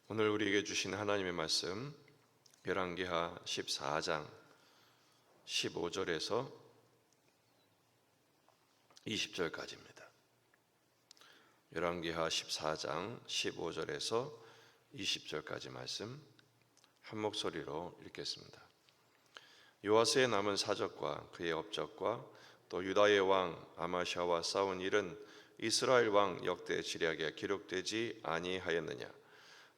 오늘 우리에게 주신 하나님의 말씀 열왕기하 14장 15절에서 20절까지입니다. 열왕기하 14장 15절에서 20절까지 말씀 한 목소리로 읽겠습니다. 요아스의 남은 사적과 그의 업적과 또 유다의 왕 아마샤와 싸운 일은 이스라엘 왕 역대 지략에 기록되지 아니하였느냐?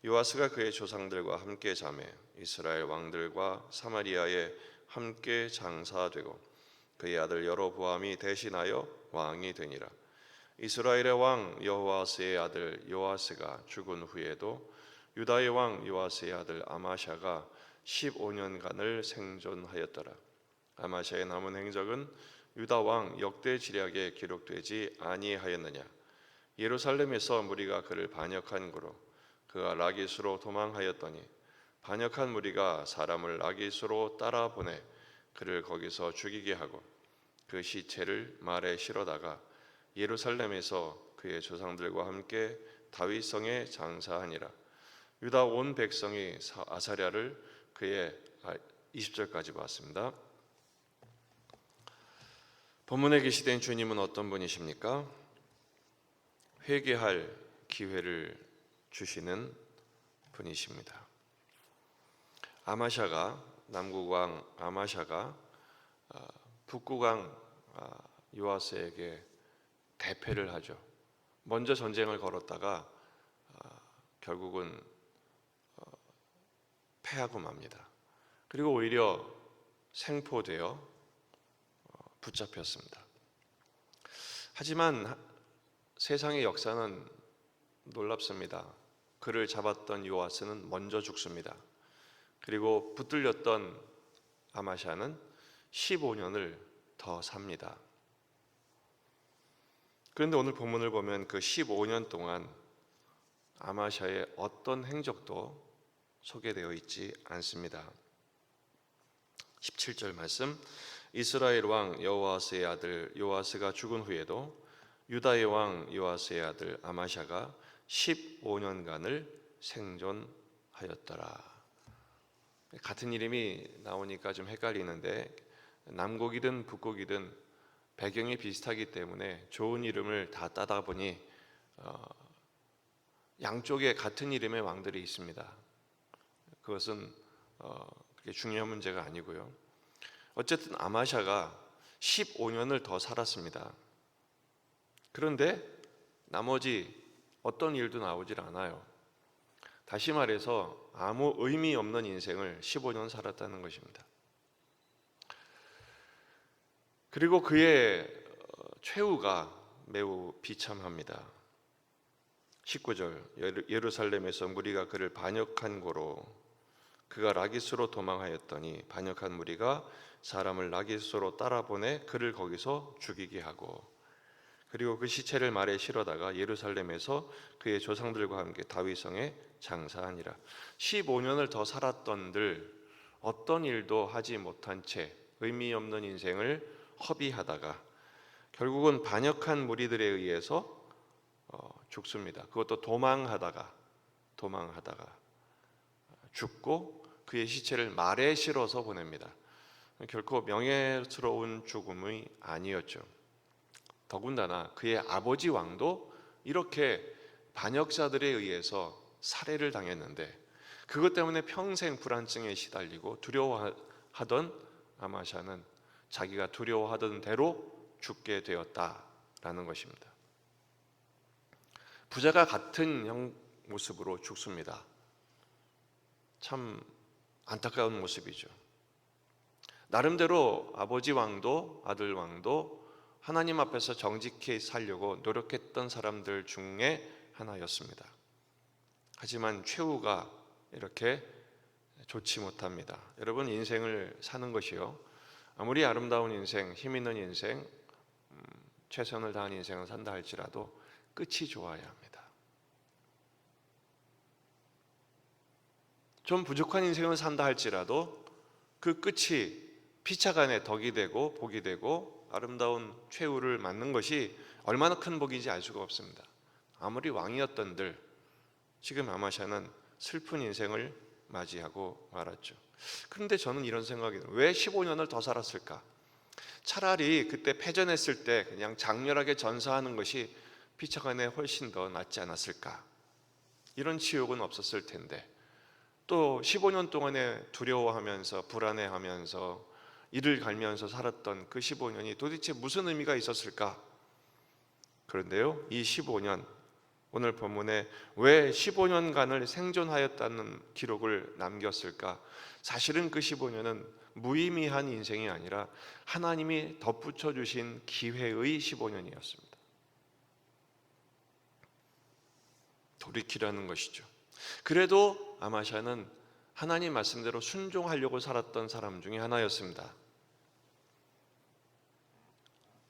요아스가 그의 조상들과 함께 자매 이스라엘 왕들과 사마리아에 함께 장사되고 그의 아들 여로보암이 대신하여 왕이 되니라. 이스라엘의 왕 여호아스의 아들 요아스가 죽은 후에도 유다의 왕 요아스의 아들 아마샤가 15년간을 생존하였더라. 아마샤의 남은 행적은 유다 왕 역대 지략에 기록되지 아니하였느냐? 예루살렘에서 무리가 그를 반역한 고로 그가 라기스로 도망하였더니 반역한 무리가 사람을 라기스로 따라 보내 그를 거기서 죽이게 하고 그 시체를 말에 실어다가 예루살렘에서 그의 조상들과 함께 다윗성에 장사하니라. 유다 온 백성이 아사랴를 그의 20절까지 봤습니다. 본문에 계시된 주님은 어떤 분이십니까? 회개할 기회를 주시는 분이십니다. 아마샤가 남국왕 아마샤가 북국왕 요아스에게 대패를 하죠. 먼저 전쟁을 걸었다가 결국은 패하고 맙니다. 그리고 오히려 생포되어 붙잡혔습니다. 하지만 세상의 역사는 놀랍습니다. 그를 잡았던 요아스는 먼저 죽습니다. 그리고 붙들렸던 아마샤는 15년을 더 삽니다. 그런데 오늘 본문을 보면 그 15년 동안 아마샤의 어떤 행적도 소개되어 있지 않습니다. 17절 말씀, 이스라엘 왕 여호아스의 아들 요아스가 죽은 후에도 유다의 왕 요아스의 아들 아마샤가 15년간을 생존하였더라. 같은 이름이 나오니까 좀 헷갈리는데 남곡이든 북곡이든 배경이 비슷하기 때문에 좋은 이름을 다 따다 보니 양쪽에 같은 이름의 왕들이 있습니다. 그것은 그렇게 중요한 문제가 아니고요. 어쨌든 아마샤가 15년을 더 살았습니다. 그런데 나머지 어떤 일도 나오질 않아요. 다시 말해서 아무 의미 없는 인생을 15년 살았다는 것입니다. 그리고 그의 최후가 매우 비참합니다. 19절, 예루살렘에서 무리가 그를 반역한 고로 그가 라기스로 도망하였더니 반역한 무리가 사람을 라기스로 따라보내 그를 거기서 죽이게 하고 그리고 그 시체를 말에 실어다가 예루살렘에서 그의 조상들과 함께 다윗성에 장사하니라. 15년을 더 살았던들 어떤 일도 하지 못한 채 의미 없는 인생을 허비하다가 결국은 반역한 무리들에 의해서 죽습니다. 그것도 도망하다가 죽고 그의 시체를 말에 실어서 보냅니다. 결코 명예스러운 죽음이 아니었죠. 더군다나 그의 아버지 왕도 이렇게 반역자들에 의해서 살해를 당했는데 그것 때문에 평생 불안증에 시달리고 두려워하던 아마샤는 자기가 두려워하던 대로 죽게 되었다라는 것입니다. 부자가 같은 모습으로 죽습니다. 참 안타까운 모습이죠. 나름대로 아버지 왕도 아들 왕도 하나님 앞에서 정직히 살려고 노력했던 사람들 중에 하나였습니다. 하지만 최후가 이렇게 좋지 못합니다. 여러분, 인생을 사는 것이요, 아무리 아름다운 인생, 힘 있는 인생, 최선을 다한 인생을 산다 할지라도 끝이 좋아야 합니다. 좀 부족한 인생을 산다 할지라도 그 끝이 피차간에 덕이 되고 복이 되고 아름다운 최후를 맞는 것이 얼마나 큰 복인지 알 수가 없습니다. 아무리 왕이었던들 지금 아마샤는 슬픈 인생을 맞이하고 말았죠. 그런데 저는 이런 생각이 들어요. 왜 15년을 더 살았을까? 차라리 그때 패전했을 때 그냥 장렬하게 전사하는 것이 피차간에 훨씬 더 낫지 않았을까? 이런 치욕은 없었을 텐데, 또 15년 동안에 두려워하면서 불안해하면서 이를 갈면서 살았던 그 15년이 도대체 무슨 의미가 있었을까? 그런데요, 이 15년, 오늘 본문에 왜 15년간을 생존하였다는 기록을 남겼을까? 사실은 그 15년은 무의미한 인생이 아니라 하나님이 덧붙여 주신 기회의 15년이었습니다. 돌이키라는 것이죠. 그래도 아마샤는 하나님 말씀대로 순종하려고 살았던 사람 중에 하나였습니다.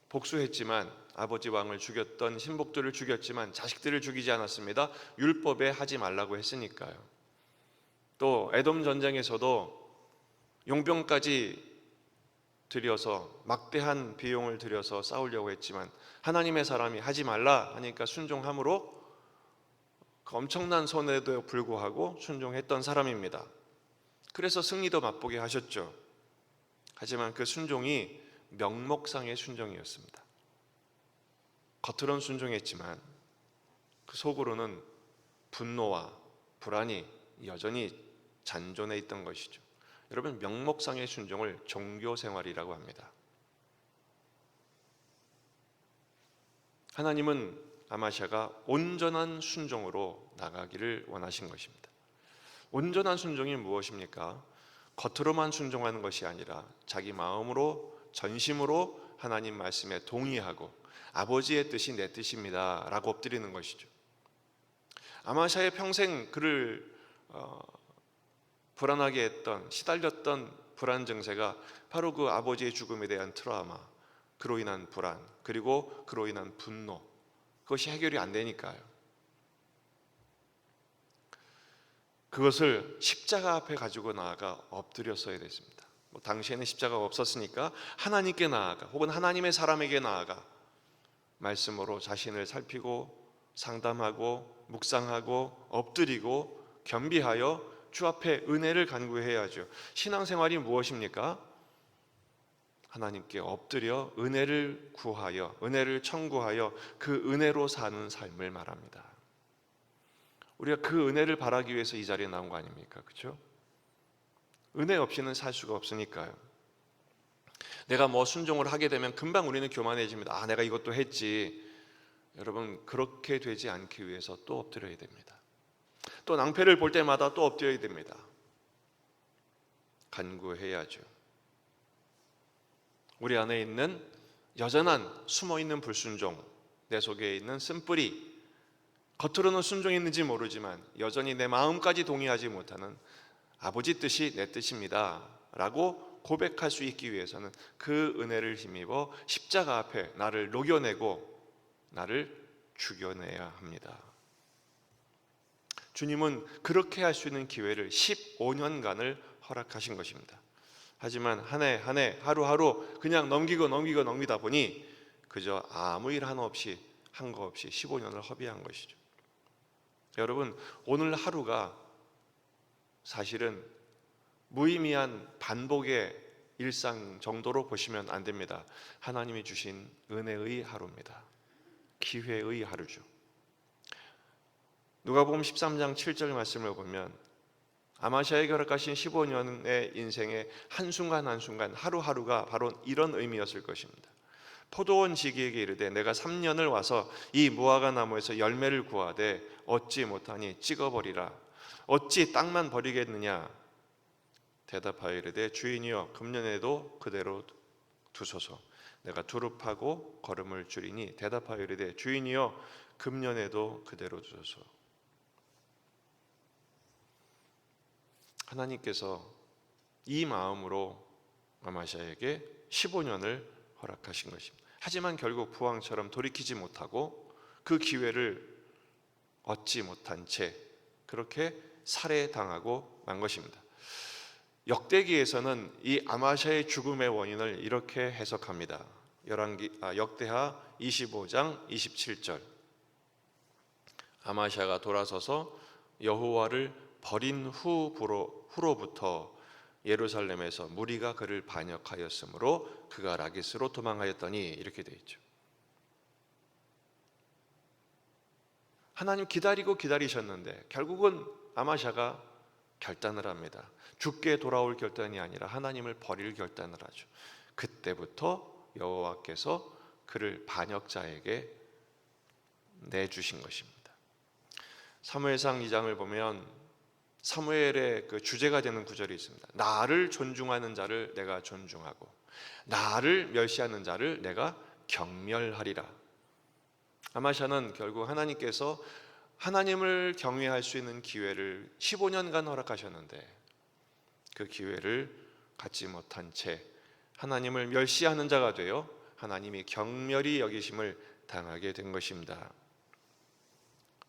복수했지만, 아버지 왕을 죽였던 신복들을 죽였지만 자식들을 죽이지 않았습니다. 율법에 하지 말라고 했으니까요. 또 에돔 전쟁에서도 용병까지 들여서 막대한 비용을 들여서 싸우려고 했지만 하나님의 사람이 하지 말라 하니까 순종함으로 그 엄청난 손해에도 불구하고 순종했던 사람입니다. 그래서 승리도 맛보게 하셨죠. 하지만 그 순종이 명목상의 순종이었습니다. 겉으로는 순종했지만 그 속으로는 분노와 불안이 여전히 잔존해 있던 것이죠. 여러분, 명목상의 순종을 종교생활이라고 합니다. 하나님은 아마샤가 온전한 순종으로 나가기를 원하신 것입니다. 온전한 순종이 무엇입니까? 겉으로만 순종하는 것이 아니라 자기 마음으로 전심으로 하나님 말씀에 동의하고 아버지의 뜻이 내 뜻입니다 라고 엎드리는 것이죠. 아마샤의 평생 그를 불안하게 했던, 시달렸던 불안 증세가 바로 그 아버지의 죽음에 대한 트라우마, 그로 인한 불안, 그리고 그로 인한 분노, 그것이 해결이 안 되니까요. 그것을 십자가 앞에 가지고 나아가 엎드렸어야 됐습니다. 당시에는 십자가가 없었으니까 하나님께 나아가, 혹은 하나님의 사람에게 나아가 말씀으로 자신을 살피고 상담하고 묵상하고 엎드리고 겸비하여 주 앞에 은혜를 간구해야죠. 신앙생활이 무엇입니까? 하나님께 엎드려 은혜를 구하여, 은혜를 청구하여 그 은혜로 사는 삶을 말합니다. 우리가 그 은혜를 바라기 위해서 이 자리에 나온 거 아닙니까? 그렇죠? 은혜 없이는 살 수가 없으니까요. 내가 순종을 하게 되면 금방 우리는 교만해집니다. 내가 이것도 했지. 여러분, 그렇게 되지 않기 위해서 또 엎드려야 됩니다. 또 낭패를 볼 때마다 또 엎드려야 됩니다. 간구해야죠. 우리 안에 있는 여전한 숨어있는 불순종, 내 속에 있는 쓴뿌리, 겉으로는 순종했는지 모르지만 여전히 내 마음까지 동의하지 못하는 아버지 뜻이 내 뜻입니다 라고 고백할 수 있기 위해서는 그 은혜를 힘입어 십자가 앞에 나를 녹여내고 나를 죽여내야 합니다. 주님은 그렇게 할 수 있는 기회를 15년간을 허락하신 것입니다. 하지만 한 해 한 해 하루하루 그냥 넘기다 보니 그저 아무 일 하나 없이 한 거 없이 15년을 허비한 것이죠. 여러분, 오늘 하루가 사실은 무의미한 반복의 일상 정도로 보시면 안 됩니다. 하나님이 주신 은혜의 하루입니다. 기회의 하루죠. 누가복음 13장 7절 말씀을 보면 아마샤에게 허락하신 15년의 인생의 한순간 한순간 하루하루가 바로 이런 의미였을 것입니다. 포도원 지기에게 이르되 내가 3년을 와서 이 무화과 나무에서 열매를 구하되 얻지 못하니 찍어버리라. 어찌 땅만 버리겠느냐? 대답하여 이르되 주인이여 금년에도 그대로 두소서. 내가 두릅하고 걸음을 줄이니 대답하여 이르되 주인이여 금년에도 그대로 두소서. 하나님께서 이 마음으로 아마샤에게 15년을 허락하신 것입니다. 하지만 결국 부왕처럼 돌이키지 못하고 그 기회를 얻지 못한 채 그렇게 살해당하고 만 것입니다. 역대기에서는 이 아마샤의 죽음의 원인을 이렇게 해석합니다. 역대하 25장 27절. 아마샤가 돌아서서 여호와를 버린 후로부터 예루살렘에서 무리가 그를 반역하였으므로 그가 라기스로 도망하였더니 이렇게 되어 있죠. 하나님 기다리고 기다리셨는데 결국은 아마샤가 결단을 합니다. 죽게 돌아올 결단이 아니라 하나님을 버릴 결단을 하죠. 그때부터 여호와께서 그를 반역자에게 내주신 것입니다. 사무엘상 2장을 보면 사무엘의 그 주제가 되는 구절이 있습니다. 나를 존중하는 자를 내가 존중하고 나를 멸시하는 자를 내가 경멸하리라. 아마샤는 결국 하나님께서 하나님을 경외할 수 있는 기회를 15년간 허락하셨는데 그 기회를 갖지 못한 채 하나님을 멸시하는 자가 되어 하나님이 경멸히 여기심을 당하게 된 것입니다.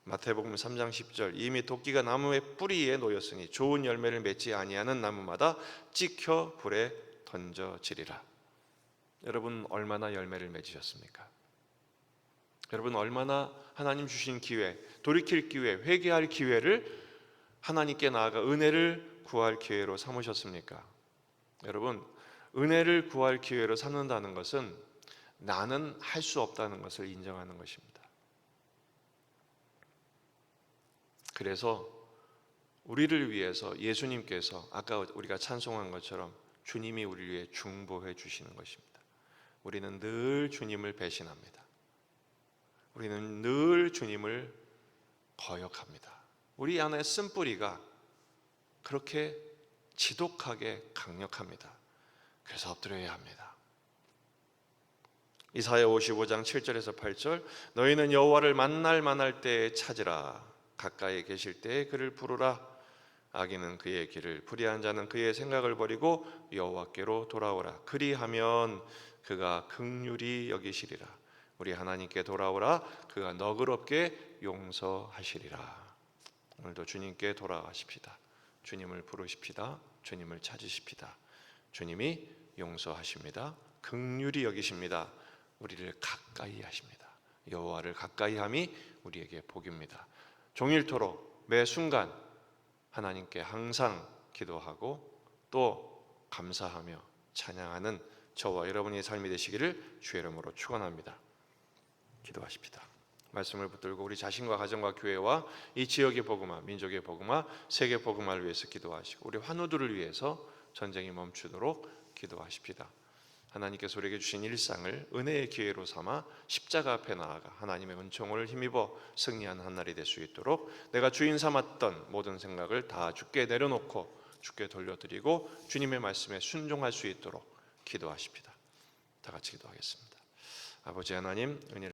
마태복음 3장 10절 이미 도끼가 나무의 뿌리에 놓였으니 좋은 열매를 맺지 아니하는 나무마다 찍혀 불에 던져지리라. 여러분 얼마나 열매를 맺으셨습니까? 여러분 얼마나 하나님 주신 기회, 돌이킬 기회, 회개할 기회를 하나님께 나아가 은혜를 구할 기회로 삼으셨습니까? 여러분 은혜를 구할 기회로 삼는다는 것은 나는 할 수 없다는 것을 인정하는 것입니다. 그래서 우리를 위해서 예수님께서 아까 우리가 찬송한 것처럼 주님이 우리를 위해 중보해 주시는 것입니다. 우리는 늘 주님을 배신합니다. 우리는 늘 주님을 거역합니다. 우리 안에 쓴뿌리가 그렇게 지독하게 강력합니다. 그래서 엎드려야 합니다. 이사야 55장 7절에서 8절 너희는 여호와를 만날 때에 찾으라. 가까이 계실 때에 그를 부르라. 악인은 그의 길을 불의한 자는 그의 생각을 버리고 여호와께로 돌아오라. 그리하면 그가 긍휼히 여기시리라. 우리 하나님께 돌아오라. 그가 너그럽게 용서하시리라. 오늘도 주님께 돌아가십시다. 주님을 부르십시다. 주님을 찾으십시다. 주님이 용서하십니다. 긍휼히 여기십니다. 우리를 가까이 하십니다. 여호와를 가까이 함이 우리에게 복입니다. 종일토록 매 순간 하나님께 항상 기도하고 또 감사하며 찬양하는 저와 여러분의 삶이 되시기를 주의 이름으로 축원합니다. 기도하십시다. 말씀을 붙들고 우리 자신과 가정과 교회와 이 지역의 복음화, 민족의 복음화, 세계 복음화를 위해서 기도하시고 우리 환우들을 위해서 전쟁이 멈추도록 기도하십시다. 하나님께서 우리에게 주신 일상을 은혜의 기회로 삼아 십자가 앞에 나아가 하나님의 은총을 힘입어 승리하는 한 날이 될 수 있도록 내가 주인 삼았던 모든 생각을 다 주께 내려놓고 주께 돌려드리고 주님의 말씀에 순종할 수 있도록 기도하십시다. 다 같이 기도하겠습니다. 아버지 하나님, 은혜를